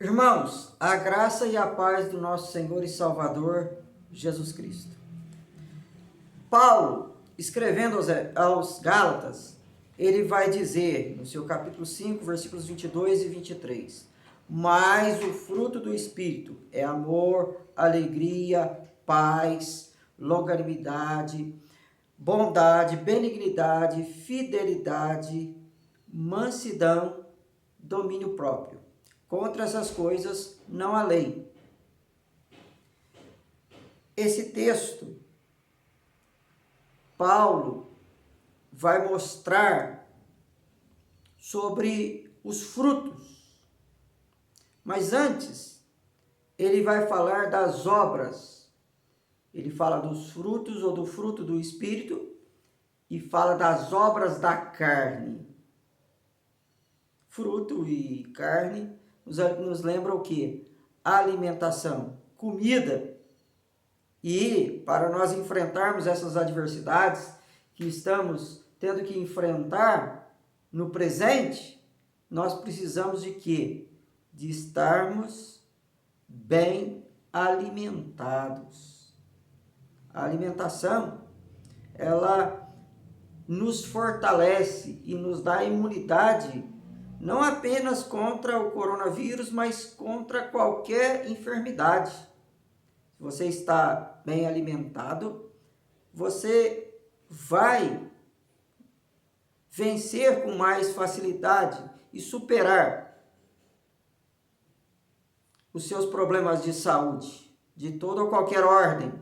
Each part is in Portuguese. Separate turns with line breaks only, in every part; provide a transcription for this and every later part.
Irmãos, a graça e a paz do nosso Senhor e Salvador Jesus Cristo. Paulo, escrevendo aos Gálatas, ele vai dizer no seu capítulo 5, versículos 22 e 23: Mas o fruto do Espírito é amor, alegria, paz, longanimidade, bondade, benignidade, fidelidade, mansidão, domínio próprio. Contra essas coisas não há lei. Esse texto, Paulo vai mostrar sobre os frutos. Mas antes, ele vai falar das obras. Ele fala dos frutos ou do fruto do Espírito e fala das obras da carne. Fruto e carne nos lembra o quê? Alimentação, comida. E para nós enfrentarmos essas adversidades que estamos tendo que enfrentar no presente, nós precisamos de quê? De estarmos bem alimentados. A alimentação, ela nos fortalece e nos dá imunidade não apenas contra o coronavírus, mas contra qualquer enfermidade. Se você está bem alimentado, você vai vencer com mais facilidade e superar os seus problemas de saúde, de toda ou qualquer ordem.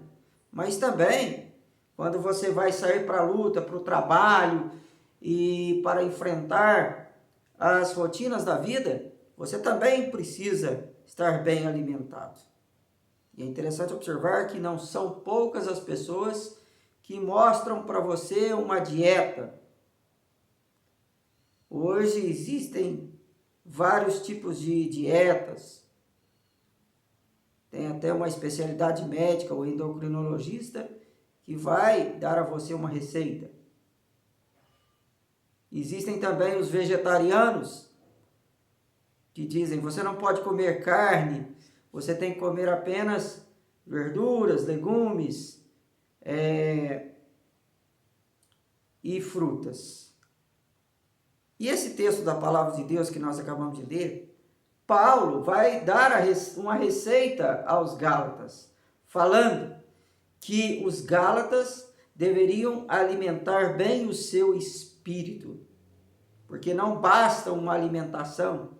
Mas também, quando você vai sair para a luta, para o trabalho e para enfrentar as rotinas da vida, você também precisa estar bem alimentado. E é interessante observar que não são poucas as pessoas que mostram para você uma dieta. Hoje existem vários tipos de dietas. Tem até uma especialidade médica, o endocrinologista, que vai dar a você uma receita. Existem também os vegetarianos, que dizem, você não pode comer carne, você tem que comer apenas verduras, legumes e frutas. E esse texto da Palavra de Deus que nós acabamos de ler, Paulo vai dar uma receita aos Gálatas, falando que os Gálatas deveriam alimentar bem o seu espírito, porque não basta uma alimentação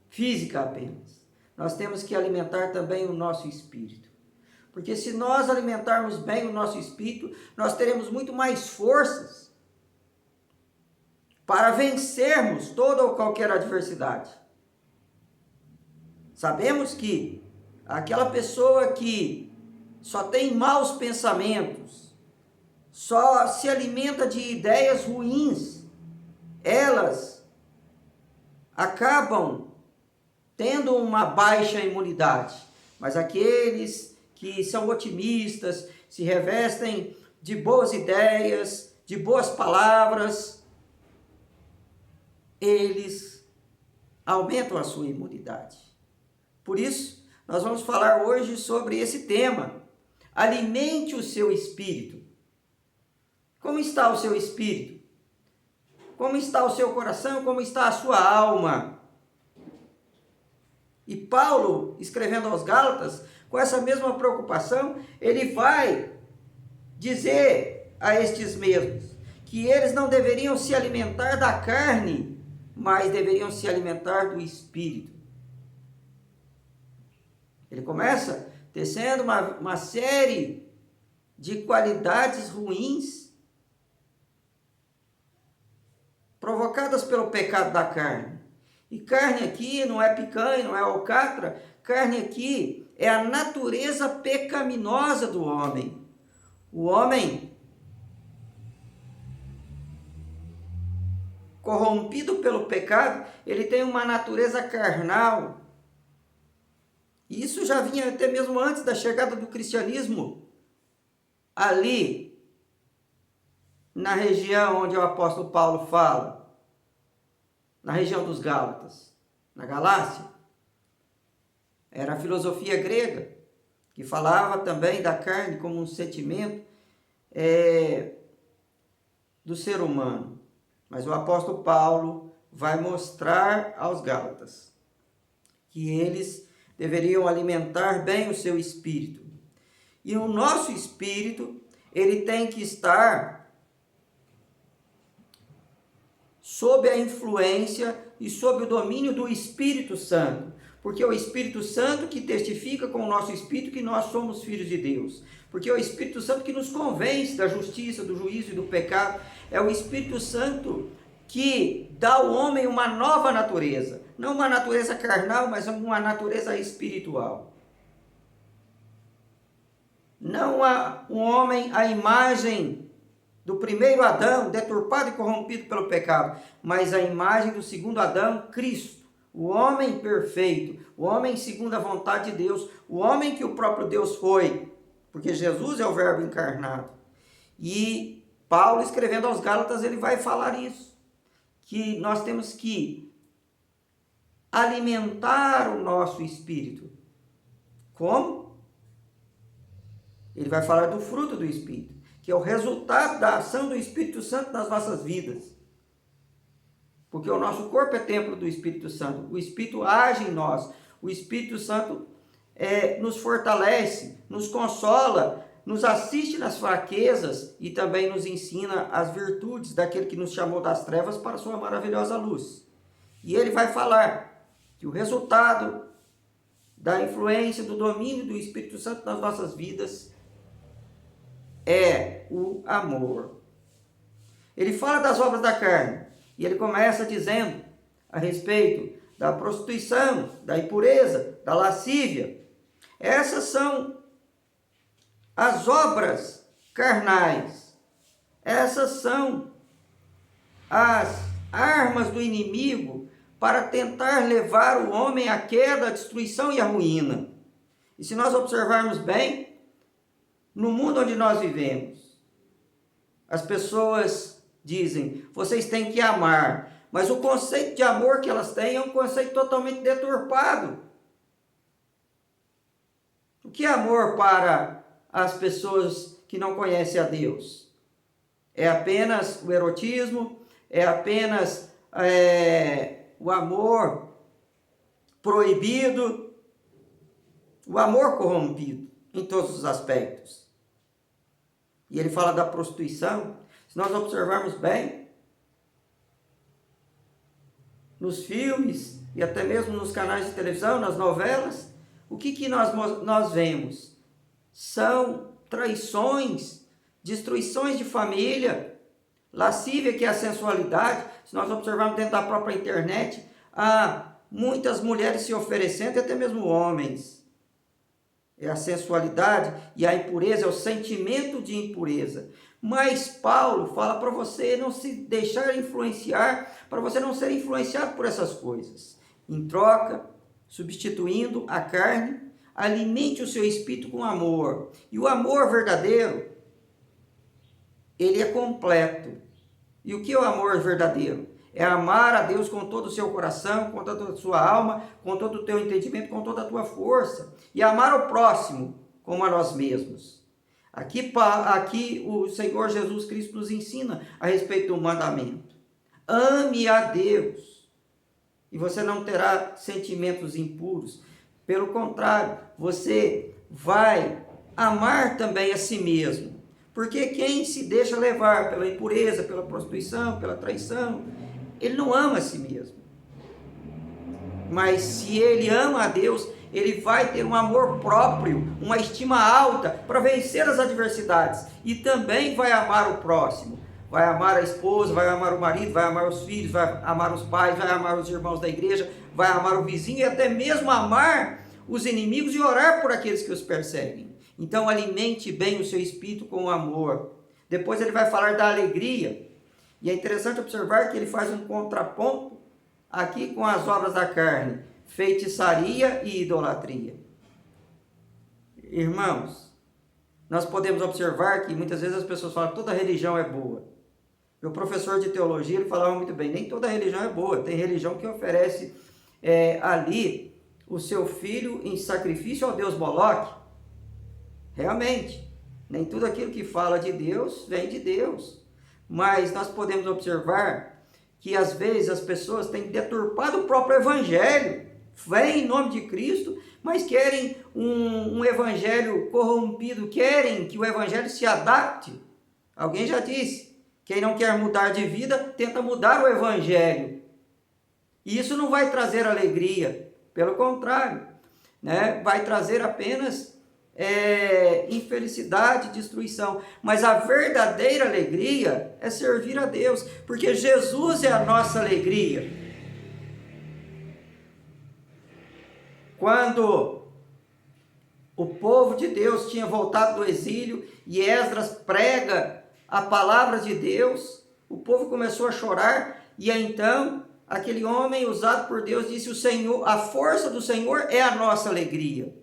física apenas. Nós temos que alimentar também o nosso espírito. Porque se nós alimentarmos bem o nosso espírito, nós teremos muito mais forças para vencermos toda ou qualquer adversidade. Sabemos que aquela pessoa que só tem maus pensamentos, só se alimenta de ideias ruins, elas acabam tendo uma baixa imunidade. Mas aqueles que são otimistas, se revestem de boas ideias, de boas palavras, eles aumentam a sua imunidade. Por isso, nós vamos falar hoje sobre esse tema. Alimente o seu espírito. Como está o seu espírito? Como está o seu coração? Como está a sua alma? E Paulo, escrevendo aos Gálatas, com essa mesma preocupação, ele vai dizer a estes mesmos que eles não deveriam se alimentar da carne, mas deveriam se alimentar do espírito. Ele começa tecendo uma série de qualidades ruins provocadas pelo pecado da carne. E carne aqui não é picanha, não é alcatra. Carne aqui é a natureza pecaminosa do homem. O homem corrompido pelo pecado, ele tem uma natureza carnal. E isso já vinha até mesmo antes da chegada do cristianismo. Ali, na região onde o apóstolo Paulo fala, na região dos Gálatas. na Galácia. Era a filosofia grega, que falava também da carne como um sentimento do ser humano. Mas o apóstolo Paulo vai mostrar aos Gálatas que eles deveriam alimentar bem o seu espírito. E o nosso espírito, ele tem que estar sob a influência e sob o domínio do Espírito Santo. Porque é o Espírito Santo que testifica com o nosso espírito que nós somos filhos de Deus. Porque é o Espírito Santo que nos convence da justiça, do juízo e do pecado. É o Espírito Santo que dá ao homem uma nova natureza. Não uma natureza carnal, mas uma natureza espiritual. Não há um homem à imagem do primeiro Adão, deturpado e corrompido pelo pecado, mas a imagem do segundo Adão, Cristo. O homem perfeito, o homem segundo a vontade de Deus, o homem que o próprio Deus foi, porque Jesus é o verbo encarnado. E Paulo, escrevendo aos Gálatas, ele vai falar isso, que nós temos que alimentar o nosso espírito. Como? Ele vai falar do fruto do Espírito, que é o resultado da ação do Espírito Santo nas nossas vidas. Porque o nosso corpo é templo do Espírito Santo. O Espírito age em nós. O Espírito Santo nos fortalece, nos consola, nos assiste nas fraquezas e também nos ensina as virtudes daquele que nos chamou das trevas para a sua maravilhosa luz. E ele vai falar que o resultado da influência, do domínio do Espírito Santo nas nossas vidas é o amor. Ele fala das obras da carne. E ele começa dizendo a respeito da prostituição, da impureza, da lascívia. Essas são as obras carnais. Essas são as armas do inimigo para tentar levar o homem à queda, à destruição e à ruína. E se nós observarmos bem, no mundo onde nós vivemos, as pessoas dizem, vocês têm que amar. Mas o conceito de amor que elas têm é um conceito totalmente deturpado. O que é amor para as pessoas que não conhecem a Deus? É apenas o erotismo? É apenas o amor proibido? O amor corrompido em todos os aspectos. E ele fala da prostituição. Se nós observarmos bem, nos filmes e até mesmo nos canais de televisão, nas novelas, o que nós vemos? São traições, destruições de família, lascívia, que é a sensualidade. Se nós observarmos dentro da própria internet, há muitas mulheres se oferecendo, e até mesmo homens. É a sensualidade e a impureza, é o sentimento de impureza. Mas Paulo fala para você não se deixar influenciar, para você não ser influenciado por essas coisas. Em troca, substituindo a carne, alimente o seu espírito com amor. E o amor verdadeiro, ele é completo. E o que é o amor verdadeiro? É amar a Deus com todo o seu coração, com toda a sua alma, com todo o teu entendimento, com toda a tua força. E amar o próximo como a nós mesmos. Aqui o Senhor Jesus Cristo nos ensina a respeito do mandamento. Ame a Deus. E você não terá sentimentos impuros. Pelo contrário, você vai amar também a si mesmo. Porque quem se deixa levar pela impureza, pela prostituição, pela traição, ele não ama a si mesmo. Mas se ele ama a Deus, ele vai ter um amor próprio, uma estima alta para vencer as adversidades. E também vai amar o próximo. Vai amar a esposa, vai amar o marido, vai amar os filhos, vai amar os pais, vai amar os irmãos da igreja, vai amar o vizinho e até mesmo amar os inimigos e orar por aqueles que os perseguem. Então alimente bem o seu espírito com amor. Depois ele vai falar da alegria. E é interessante observar que ele faz um contraponto aqui com as obras da carne, feitiçaria e idolatria. Irmãos, nós podemos observar que muitas vezes as pessoas falam que toda religião é boa. Meu professor de teologia ele falava muito bem, nem toda religião é boa. Tem religião que oferece ali o seu filho em sacrifício ao deus Moloque. Realmente, nem tudo aquilo que fala de Deus vem de Deus. Mas nós podemos observar que às vezes as pessoas têm deturpado o próprio evangelho. Vêm em nome de Cristo, mas querem um evangelho corrompido, querem que o evangelho se adapte. Alguém já disse, quem não quer mudar de vida, tenta mudar o evangelho. E isso não vai trazer alegria, pelo contrário, né? Vai trazer apenas infelicidade e destruição. Mas a verdadeira alegria é servir a Deus, porque Jesus é a nossa alegria. Quando o povo de Deus tinha voltado do exílio e Esdras prega a palavra de Deus, o povo começou a chorar, e então aquele homem usado por Deus disse: o Senhor, a força do Senhor é a nossa alegria.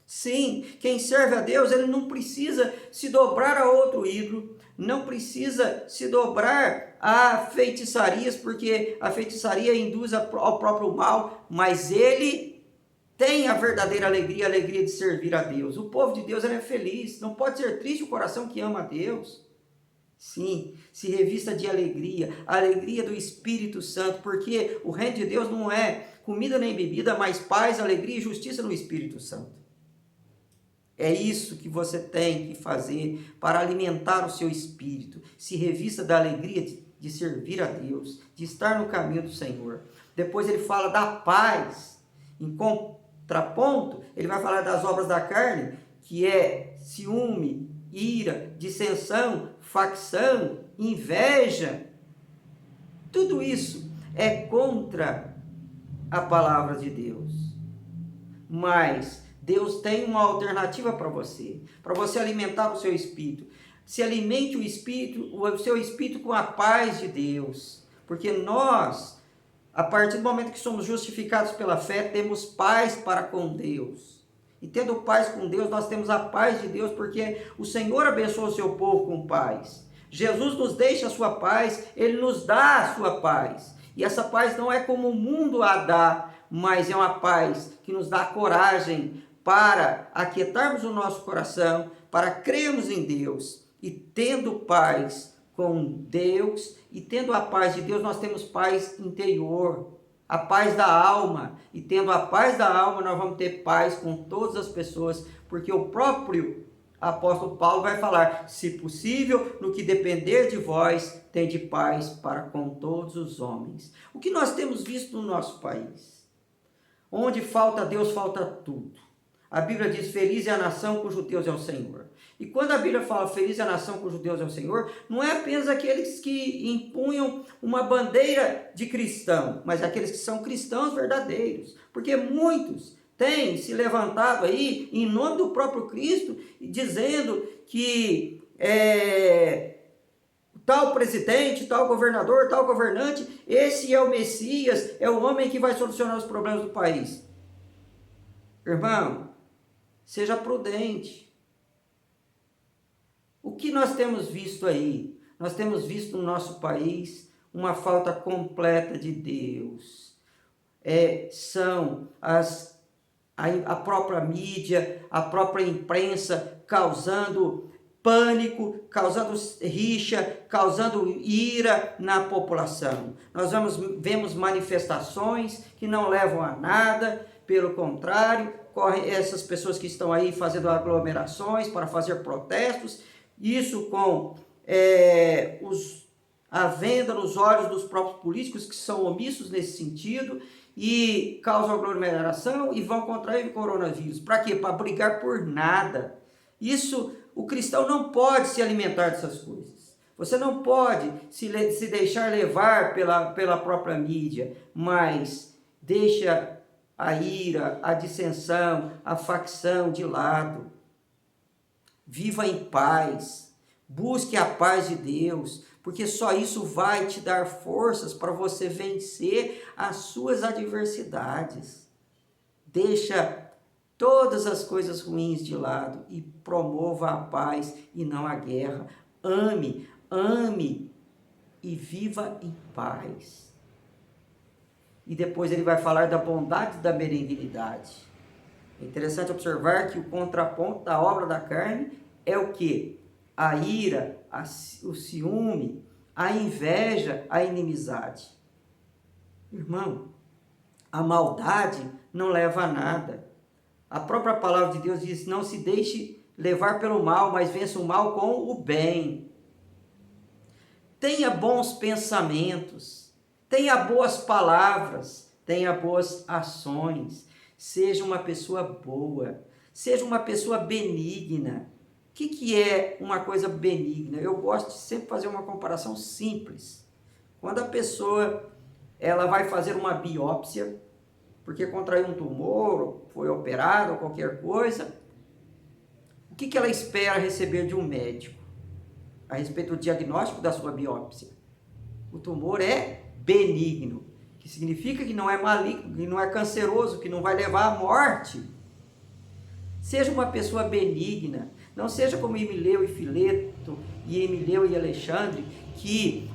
Sim, quem serve a Deus, ele não precisa se dobrar a outro ídolo, não precisa se dobrar a feitiçarias, porque a feitiçaria induz ao próprio mal, mas ele tem a verdadeira alegria, a alegria de servir a Deus. O povo de Deus, ele é feliz, não pode ser triste o coração que ama a Deus. Sim, se revista de alegria, a alegria do Espírito Santo, porque o reino de Deus não é comida nem bebida, mas paz, alegria e justiça no Espírito Santo. É isso que você tem que fazer para alimentar o seu espírito. Se revista da alegria de servir a Deus, de estar no caminho do Senhor. Depois ele fala da paz. Em contraponto, ele vai falar das obras da carne, que é ciúme, ira, dissensão, facção, inveja. Tudo isso é contra a palavra de Deus. Mas Deus tem uma alternativa para você alimentar o seu espírito. Se alimente o seu espírito com a paz de Deus, porque nós, a partir do momento que somos justificados pela fé, temos paz para com Deus. E tendo paz com Deus, nós temos a paz de Deus, porque o Senhor abençoa o seu povo com paz. Jesus nos deixa a sua paz, Ele nos dá a sua paz. E essa paz não é como o mundo a dá, mas é uma paz que nos dá coragem para aquietarmos o nosso coração, para crermos em Deus. E tendo paz com Deus, e tendo a paz de Deus, nós temos paz interior, a paz da alma. E tendo a paz da alma, nós vamos ter paz com todas as pessoas, porque o próprio apóstolo Paulo vai falar: se possível, no que depender de vós, tende paz para com todos os homens. O que nós temos visto no nosso país? Onde falta Deus, falta tudo. A Bíblia diz: feliz é a nação cujo Deus é o Senhor. E quando a Bíblia fala feliz é a nação cujo Deus é o Senhor, não é apenas aqueles que impunham uma bandeira de cristão, mas aqueles que são cristãos verdadeiros. Porque muitos têm se levantado aí em nome do próprio Cristo, dizendo que tal presidente, tal governador, tal governante, esse é o Messias, é o homem que vai solucionar os problemas do país. Irmão, seja prudente. O que nós temos visto aí? Nós temos visto no nosso país uma falta completa de Deus. São a própria mídia, a própria imprensa causando pânico, causando rixa, causando ira na população. Nós vemos manifestações que não levam a nada, pelo contrário, correm essas pessoas que estão aí fazendo aglomerações para fazer protestos, isso com a venda nos olhos dos próprios políticos, que são omissos nesse sentido, e causam aglomeração e vão contrair o coronavírus. Para quê? Para brigar por nada. Isso, o cristão não pode se alimentar dessas coisas. Você não pode se deixar levar pela própria mídia, mas deixa a ira, a dissensão, a facção de lado. Viva em paz, busque a paz de Deus, porque só isso vai te dar forças para você vencer as suas adversidades. Deixa todas as coisas ruins de lado e promova a paz e não a guerra. Ame e viva em paz. e depois ele vai falar da bondade e da benignidade. É interessante observar que o contraponto da obra da carne é o quê? A ira, o ciúme, a inveja, a inimizade. Irmão, a maldade não leva a nada. A própria palavra de Deus diz: não se deixe levar pelo mal, mas vença o mal com o bem. Tenha bons pensamentos, tenha boas palavras, tenha boas ações. Seja uma pessoa boa, seja uma pessoa benigna. O que é uma coisa benigna? Eu gosto de sempre fazer uma comparação simples. Quando a pessoa ela vai fazer uma biópsia, porque contraiu um tumor, foi operado ou qualquer coisa, o que ela espera receber de um médico a respeito do diagnóstico da sua biópsia? O tumor é benigno, que significa que não é maligno, que não é canceroso, que não vai levar à morte. Seja uma pessoa benigna, não seja como Emineu e Fileto, e Emineu e Alexandre, que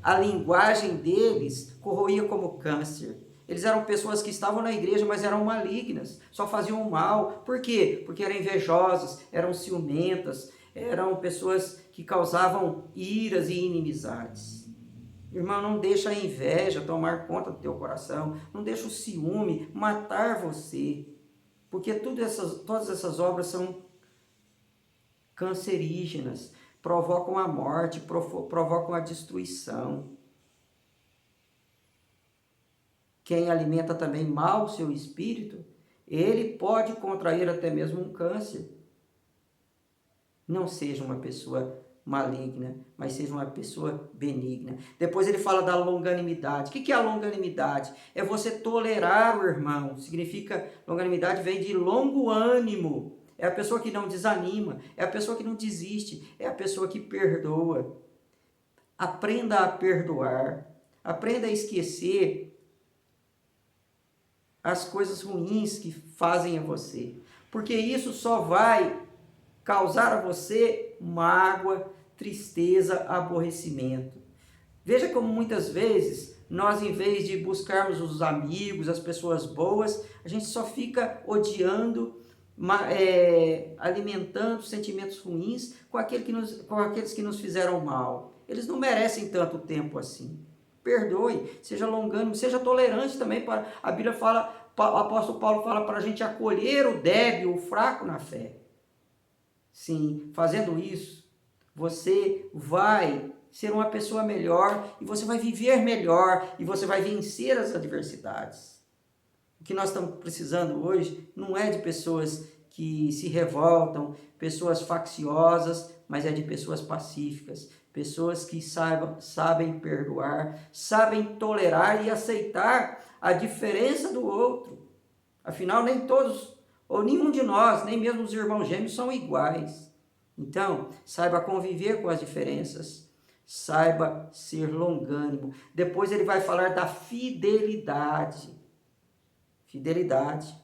a linguagem deles corroía como câncer. Eles eram pessoas que estavam na igreja, mas eram malignas, só faziam mal. Por quê? Porque eram invejosas, eram ciumentas, eram pessoas que causavam iras e inimizades. Irmão, não deixa a inveja tomar conta do teu coração, não deixa o ciúme matar você, porque todas essas obras são cancerígenas, provocam a morte, provocam a destruição. Quem alimenta também mal o seu espírito, ele pode contrair até mesmo um câncer. Não seja uma pessoa maligna, mas seja uma pessoa benigna. Depois ele fala da longanimidade. O que é a longanimidade? É você tolerar o irmão. Significa, longanimidade vem de longo ânimo. É a pessoa que não desanima, é a pessoa que não desiste, é a pessoa que perdoa. Aprenda a perdoar, aprenda a esquecer as coisas ruins que fazem a você, porque isso só vai causar a você mágoa, tristeza, aborrecimento. Veja como muitas vezes nós, em vez de buscarmos os amigos, as pessoas boas, a gente só fica odiando, alimentando sentimentos ruins com aqueles que nos fizeram mal. Eles não merecem tanto tempo assim. Perdoe, seja longânimo, seja tolerante também. A Bíblia fala, o apóstolo Paulo fala para a gente acolher o débil, o fraco na fé. Sim, fazendo isso, você vai ser uma pessoa melhor e você vai viver melhor e você vai vencer as adversidades. O que nós estamos precisando hoje não é de pessoas que se revoltam, pessoas facciosas, mas é de pessoas pacíficas, pessoas que sabem perdoar, sabem tolerar e aceitar a diferença do outro. Afinal, nem todos, ou nenhum de nós, nem mesmo os irmãos gêmeos são iguais. Então, saiba conviver com as diferenças, saiba ser longânimo. Depois ele vai falar da fidelidade. Fidelidade.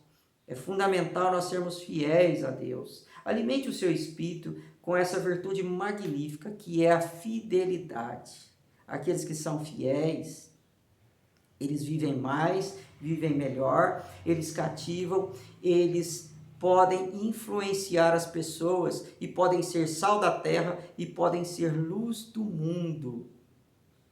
É fundamental nós sermos fiéis a Deus. Alimente o seu espírito com essa virtude magnífica que é a fidelidade. Aqueles que são fiéis, eles vivem mais, vivem melhor, eles cativam, eles podem influenciar as pessoas e podem ser sal da terra e podem ser luz do mundo.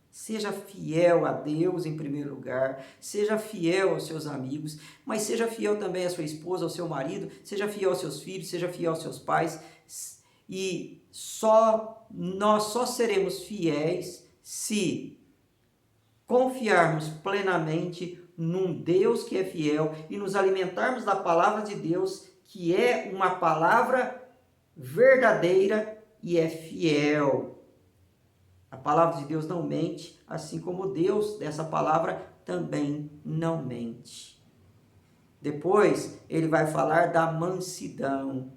Seja fiel a Deus em primeiro lugar, seja fiel aos seus amigos, mas seja fiel também à sua esposa, ao seu marido, seja fiel aos seus filhos, seja fiel aos seus pais. E nós só seremos fiéis se confiarmos plenamente num Deus que é fiel e nos alimentarmos da palavra de Deus, que é uma palavra verdadeira e é fiel. A palavra de Deus não mente, assim como Deus dessa palavra também não mente. Depois ele vai falar da mansidão.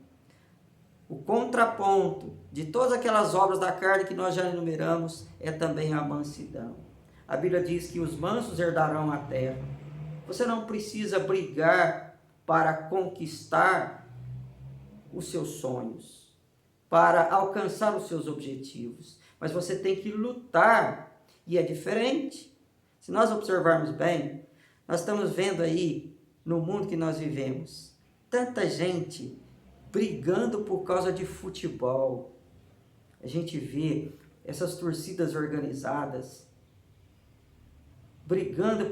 O contraponto de todas aquelas obras da carne que nós já enumeramos é também a mansidão. A Bíblia diz que os mansos herdarão a terra. Você não precisa brigar para conquistar os seus sonhos, para alcançar os seus objetivos, mas você tem que lutar, e é diferente. Se nós observarmos bem, nós estamos vendo aí, no mundo que nós vivemos, tanta gente brigando por causa de futebol. A gente vê essas torcidas organizadas brigando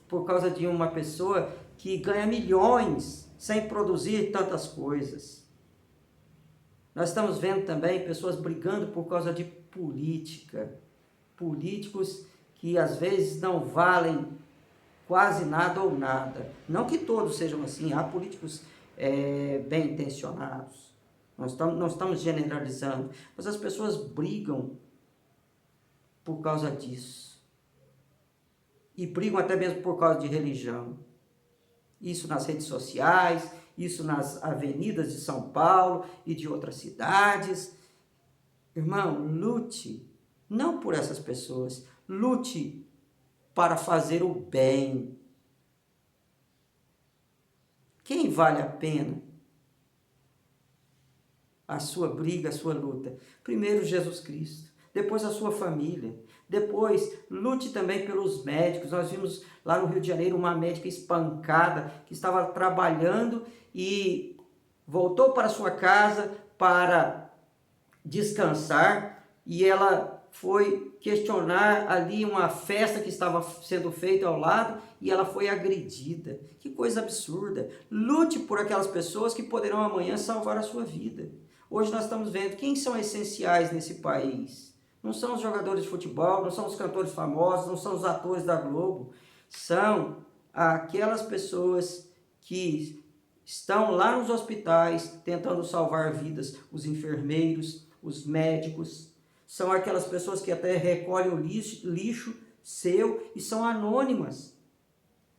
por causa de uma pessoa que ganha milhões sem produzir tantas coisas. Nós estamos vendo também pessoas brigando por causa de política. Políticos que às vezes não valem quase nada ou nada. Não que todos sejam assim, há políticos bem intencionados. Não estamos generalizando, mas as pessoas brigam por causa disso. E brigam até mesmo por causa de religião. Isso nas redes sociais, isso nas avenidas de São Paulo e de outras cidades. Irmão, lute não por essas pessoas, lute para fazer o bem. Quem vale a pena a sua briga, a sua luta? Primeiro Jesus Cristo, depois a sua família, depois lute também pelos médicos. Nós vimos lá no Rio de Janeiro uma médica espancada que estava trabalhando e voltou para sua casa para descansar e ela foi questionar ali uma festa que estava sendo feita ao lado e ela foi agredida. Que coisa absurda. Lute por aquelas pessoas que poderão amanhã salvar a sua vida. Hoje nós estamos vendo quem são essenciais nesse país. Não são os jogadores de futebol, não são os cantores famosos, não são os atores da Globo. São aquelas pessoas que estão lá nos hospitais tentando salvar vidas. Os enfermeiros, os médicos. São aquelas pessoas que até recolhem o lixo seu e são anônimas.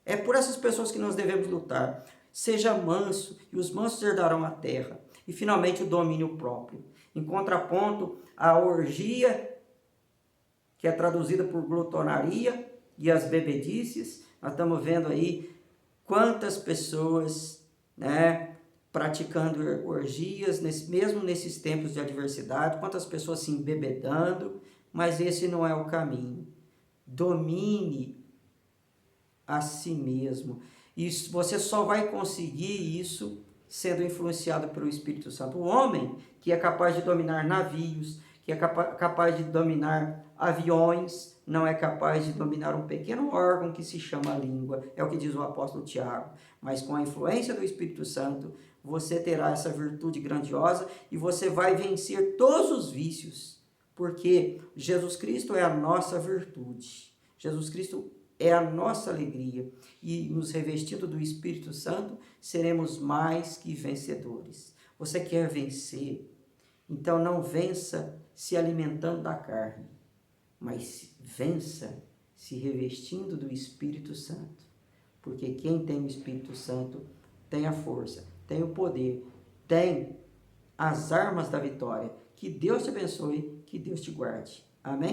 É por essas pessoas que nós devemos lutar. Seja manso e os mansos herdarão a terra. E finalmente o domínio próprio. Em contraponto à orgia, que é traduzida por glutonaria e as bebedices, nós estamos vendo aí quantas pessoas, praticando orgias, mesmo nesses tempos de adversidade, quantas pessoas se embebedando, mas esse não é o caminho. Domine a si mesmo. E você só vai conseguir isso sendo influenciado pelo Espírito Santo. O homem que é capaz de dominar navios, que é capaz de dominar aviões, não é capaz de dominar um pequeno órgão que se chama língua. É o que diz o apóstolo Tiago. Mas com a influência do Espírito Santo, você terá essa virtude grandiosa e você vai vencer todos os vícios. Porque Jesus Cristo é a nossa virtude. Jesus Cristo é a nossa alegria. E nos revestindo do Espírito Santo, seremos mais que vencedores. Você quer vencer? Então não vença se alimentando da carne, mas vença se revestindo do Espírito Santo. Porque quem tem o Espírito Santo tem a força, tem o poder, tem as armas da vitória. Que Deus te abençoe, que Deus te guarde. Amém?